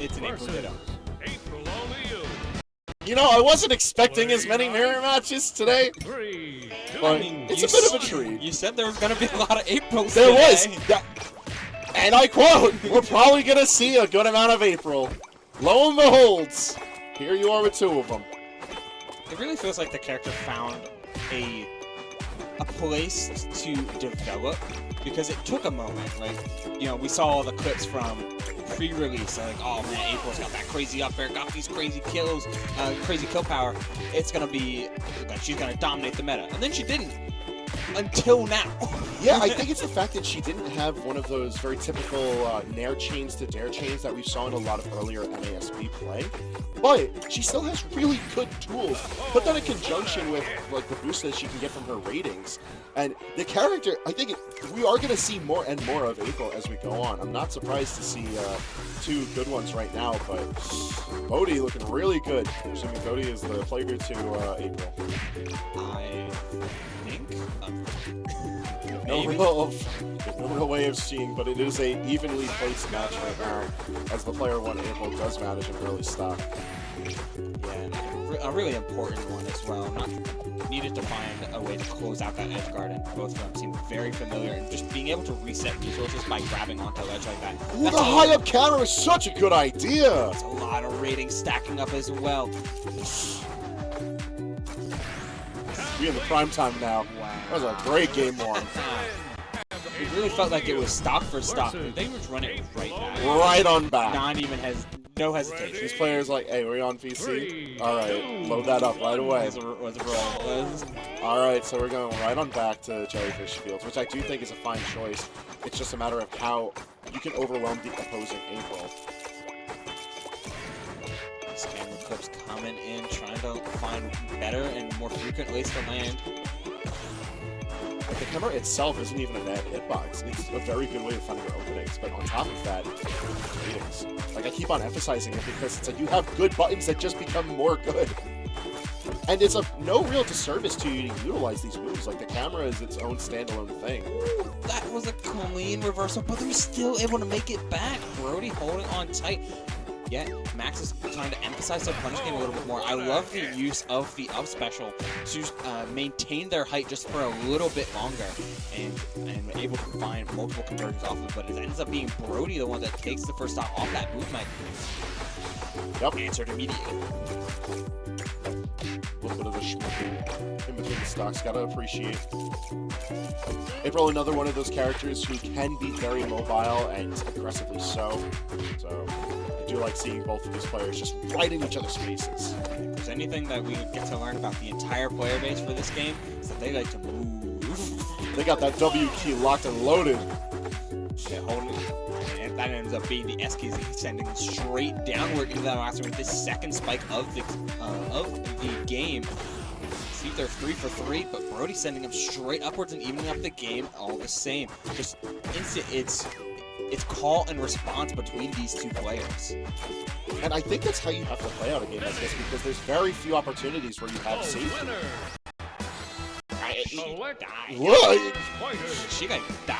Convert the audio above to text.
It's an April ditto. You know, I wasn't expecting as many mirror matches today, but it's a bit of a treat. You said there was going to be a lot of Aprils There today. was! And I quote, we're probably going to see a good amount of April. Lo and behold, here you are with 2 of them. It really feels like the character found a place to develop, because it took a moment. Like, you know, we saw all the clips from pre-release, like, oh man, April's got that crazy up air, got these crazy kills, crazy kill power. It's gonna be like she's gonna dominate the meta, and then she didn't until now. Yeah, I think it's the fact that she didn't have one of those very typical nair chains to dare chains that we saw in a lot of earlier MASB play. But she still has really good tools. Put that in conjunction with like the boost that she can get from her ratings. And the character, I think we are going to see more and more of April as we go on. I'm not surprised to see 2 good ones right now, but Bodedee looking really good. Assuming Bodedee is the player to April. I think No real way of seeing, but it is a evenly placed match right now, as the player 1 April does manage an early stock. Yeah, a really important one as well. Needed to find a way to close out that edge guard, and both of them seem very familiar. And just being able to reset resources by grabbing onto a ledge like that. Ooh, the high up counter is such a good idea. That's a lot of ratings stacking up as well. We're in the prime time now. Wow. That was a great game 1. It really felt like it was stock for stock. They were running right back. Right on back. Not even no hesitation. These players like, hey, we're on PC. All right, load that up right away. Was a roll. All right, so we're going right on back to Jellyfish Fields, which I do think is a fine choice. It's just a matter of how you can overwhelm the opposing April. These camera clips coming in, trying to find better and more frequent ways to land. Like the camera itself isn't even a bad hitbox. It's a very good way of finding your openings, but on top of that, ratings. Like I keep on emphasizing it because it's like you have good buttons that just become more good. And it's of no real disservice to you to utilize these moves. Like the camera is its own standalone thing. Ooh, that was a clean reversal, but they're still able to make it back. Bodedee holding on tight. Yet, Max is trying to emphasize their punch game a little bit more. I love the use of the up special to maintain their height just for a little bit longer, and able to find multiple conversions off of it. But it ends up being Bodedee the one that takes the first stop off that movement. Yep. Answered immediately. A little bit of a schmucky in between the stocks. Gotta appreciate. April, another one of those characters who can be very mobile and aggressively so. So I do like seeing both of these players just right in each other's faces. If there's anything that we get to learn about the entire player base for this game, is that they like to move. They got that W key locked and loaded. Yeah, and that ends up being the SKZ sending straight downward into that master with this second spike of the game. See, they're 3 for 3, but Bodedee sending him straight upwards and evening up the game all the same. Just instant, it's call and response between these 2 players. And I think that's how you have to play out a game like this, because there's very few opportunities where you have safety. She got died. What? She got died.